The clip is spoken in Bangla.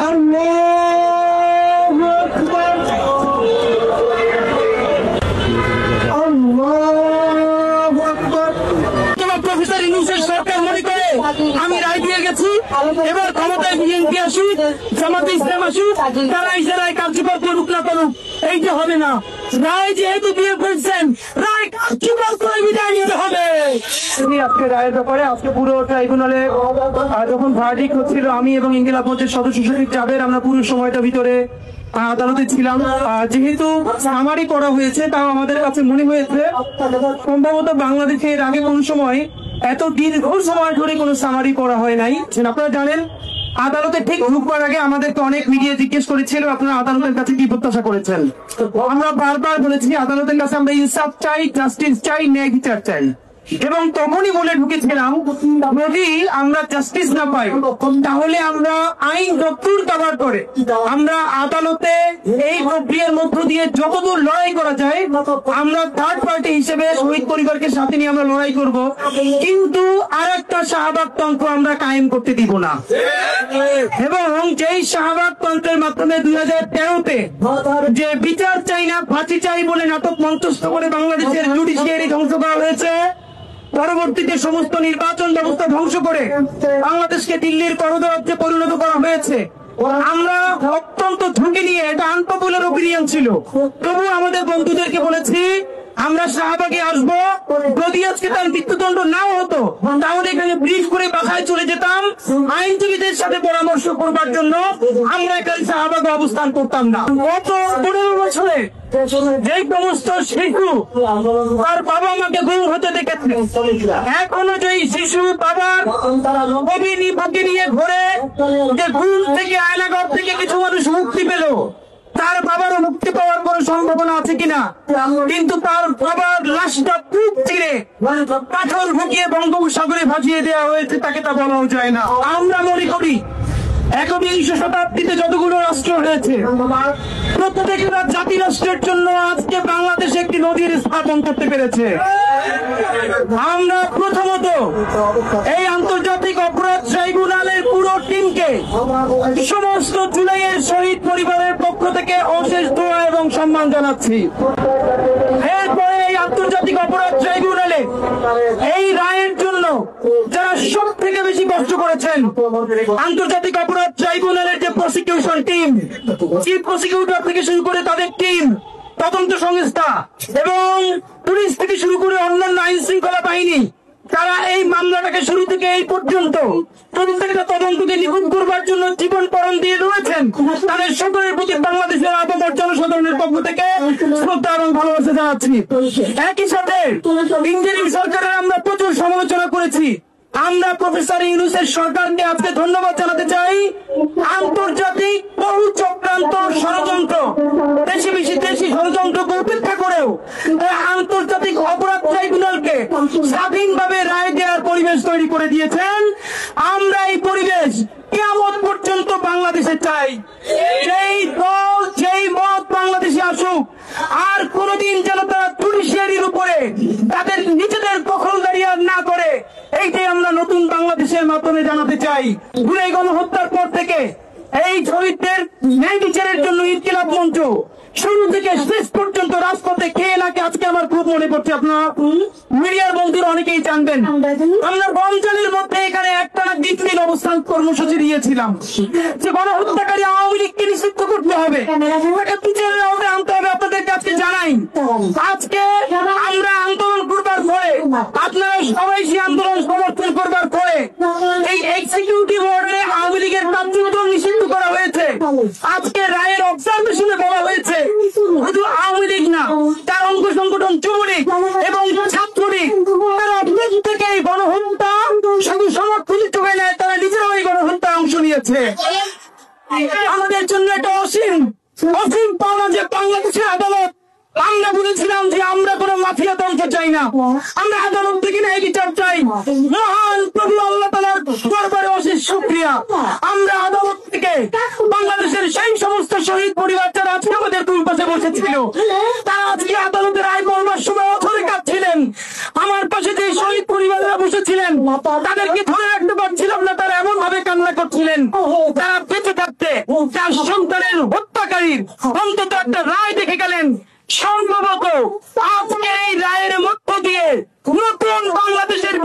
আল্লাহু আকবার, আল্লাহু আকবার। প্রফেসর ইউনূসের সরকার মনে করে আমি রায় দিয়ে গেছি, এবার ক্ষমতায় বিএনপি আসুক, জামাতে ইসলাম আসুক, তারা ইশারায় কার্যকর করুক না করুক, এইটা হবে না। রায় যেহেতু দিয়ে ফেলছেন, রায় কার্যকর করে বিদায় নিতে হবে। আজকে রায়ের ব্যাপারে আজকে পুরো ট্রাইব্যুনালে যখন ভার্ডিক্ট হচ্ছিল, আমি এবং ইনকিলাব মঞ্চের সদস্য সচিব জাবের আমরা পুরো সময়টা ভিতরে আদালতে ছিলাম। যেহেতু সামারি করা হয়েছে, তাও আমাদের কাছে মনে হয়েছে সম্ভবত বাংলাদেশে এর আগে কোন সময় এত দীর্ঘ সময় ধরে কোনো সামারি করা হয় নাই। আপনারা জানেন, আদালতে ঠিক ঢুকবার আগে আমাদেরকে অনেক মিডিয়া জিজ্ঞেস করেছিল আপনারা আদালতের কাছে কি প্রত্যাশা করেছেন। আমরা বারবার বলেছি আদালতের কাছে আমরা ইনসাফ চাই, জাস্টিস চাই, ন্যায় বিচার চাই। এবং তখনই বলে ঢুকেছিলাম যদি আমরা জাস্টিস না পাই তাহলে আমরা আইন যতদূর কভার করে আমরা আদালতে এই প্রক্রিয়ার মধ্য দিয়ে যতদূর লড়াই করা যায় আমরা থার্ড পার্টি হিসেবে শহীদ পরিবারকে সাথে নিয়ে আমরা লড়াই করব, কিন্তু আর একটা শাহবাগ তন্ত্র আমরা কায়েম করতে দিব না। এবং যেই শাহবাগ তন্ত্রের মাধ্যমে 2013-তে যে বিচার চাই না ফাঁসি চাই বলে নাটক মঞ্চস্থ করে বাংলাদেশের জুডিশিয়ারি ধ্বংস করা হয়েছে, পরবর্তীতে সমস্ত নির্বাচন ব্যবস্থা ধ্বংস করে বাংলাদেশকে দিল্লির করদরাজ্যে পরিণত করা হয়েছে, আমরা অত্যন্ত ঝুঁকি নিয়ে, এটা আনপপুলার ওপিনিয়ন ছিল, তবু আমাদের বন্ধুদেরকে বলেছি আমরা শাহবাগে আসবো, যদি আজকে তার মৃত্যুদণ্ড নাও হতো তাহলে এখানে ব্রিফ করে বাসায় চলে যেতাম, আইনজীবীদের সাথে পরামর্শ করবার জন্য আমরা এখানে শাহবাগে অবস্থান করতাম না। গত 15 বছরে যে সমস্ত শিশু তার বাবা মাকে গুম হতে দেখেছে, এখনো যে শিশু বাবার বুকে নিয়ে ঘুরে, যে ঘুম থেকে আয়নাঘর থেকে কিছু মানুষ মুক্তি পেল, তার বাবারও মুক্তি পাওয়ার কোন সম্ভাবনা আছে কিনা, কিন্তু তার বাবার লাশটা পুক চিরে পাথর ঢুকিয়ে বঙ্গোপসাগরে ভাসিয়ে দেওয়া হয়েছে, তাকে তা বলাও যায় না। আমরা মনে করি 21শ শতাব্দীতে যতগুলো রাষ্ট্র হয়েছে প্রত্যেকটা জাতি রাষ্ট্রের জন্য আজকে বাংলাদেশ একটি নদীর স্থাপন করতে পেরেছে। আমরা প্রথমত এই আন্তর্জাতিক অপরাধ ট্রাইব্যুনালের পুরো টিমকে সমস্ত জুলাইয়ের শহীদ পরিবারের পক্ষ থেকে অশেষ দোয়া এবং সম্মান জানাচ্ছি। এরপরে এই আন্তর্জাতিক অপরাধ ট্রাইব্যুনালে এই রায়ের জন্য যারা সব থেকে বেশি কষ্ট করেছেন, আন্তর্জাতিক অপরাধ ট্রাইব্যুনালের যে প্রসিকিউশন টিম, চিফ প্রসিকিউটর থেকে শুরু করে তাদের টিম, তদন্ত সংস্থা এবং পুলিশ থেকে শুরু করে অন্যান্য আইন শৃঙ্খলা বাহিনী, তারা এই মামলাটাকে শুরু থেকে এই পর্যন্ত প্রত্যেকটা তদন্তকে নিখুঁত করবার জন্য জীবন পরণ দিয়ে রয়েছেন, তাদের সকলের প্রতি বাংলাদেশের আপামর জনসাধারণের পক্ষ থেকে শ্রদ্ধা এবং ভালোবাসা জানাচ্ছি। একই সাথে ইঞ্জিনিয়ারিং সরকারের আমরা প্রচুর সমালোচনা করেছি। আমরা প্রফেসর ইউনূসের সরকারকে আজকে ধন্যবাদ জানাতে চাই। আন্তর্জাতিক বহু চক্রান্ত ষড়যন্ত্র, দেশি বিদেশি ষড়যন্ত্রকে উপেক্ষা করেও আন্তর্জাতিক অপরাধ ট্রাইব্যুনালকে স্বাধীনভাবে রায় দেওয়ার পরিবেশ তৈরি করে দিয়েছেন। আমরা এই পরিবেশ কিয়ামত পর্যন্ত বাংলাদেশে চাই। যেই দল যেই মত বাংলাদেশে আসুক, আর কোনদিন যেন তারা জুডিশিয়ারির উপরে তাদের নিজেদের দখলদারি আর না করে, এইটাই আমরা নতুন বাংলাদেশের মাধ্যমে জানাতে চাই। জুলাই গণহত্যার পর থেকে এই শহীদদের ন্যায় বিচারের জন্য ইনকিলাব মঞ্চ শুরু থেকে শেষ পর্যন্ত রাজপথে খেয়ে নাকি আজকে আমার খুব মনে পড়ছে, আপনার মিডিয়ার বন্ধুরা অনেকেই জানবেন, আমরা রমজানের মধ্যে এখানে একটানা 2 দিন অবস্থান কর্মসূচি দিয়েছিলাম যে গণহত্যাকারী আওয়ামী লীগকে নিষিদ্ধ করতে হবে, বিচারের আওতায় আনতে হবে। আপনাদেরকে আজকে জানাই, আজকে আমরা আন্দোলন করবার পরে, আপনারা সবাই সেই আন্দোলন সমর্থন করবার পরে এই এক্সিকিউটিভ অর্ডারে আওয়ামী লীগের কার্যক্রম নিষিদ্ধ করা হয়েছে। আজকে রায়ের অবজারভেশনে বলা হয়েছে শুধু আওয়ামী লীগ না, তার অঙ্গ সংগঠন যুবলীগ এবং ছাত্রলীগ, তারা থেকে এই গণহত্যা শুধু সমর্থন যোগায় নেয়, তারা নিজেরাও এই গণহত্যায় অংশ নিয়েছে। আমাদের জন্য একটা অসীম পাওনা যে বাংলাদেশের আদালত, আমরা বলেছিলাম যে আমরা কোন মাফিয়া তন্ত্র চাই না, আমরা আদালত থেকে ন্যায় বিচার চাই। মহান প্রভু আল্লাহ তাআলার দরবারে অশেষ শুকরিয়া, আমরা আদালত থেকে বাংলাদেশের সেই সমস্ত শহীদ পরিবার যারা আজকে আমাদের দুই পাশে বসেছিল, তারা আজকে আদালতের রায় বলবার সময় অথরে কাঁদছিলেন। আমার পাশে যে শহীদ পরিবাররা বসেছিলেন তাদেরকে ধরে রাখতে পারছিলাম না, তারা এমন ভাবে কান্না করছিলেন, তারা বেঁচে থাকতে অন্তত একটা রায় দেখে গেলেন। সম্ভবত আজকের এই রায়ের মধ্য দিয়ে নতুন বাংলাদেশের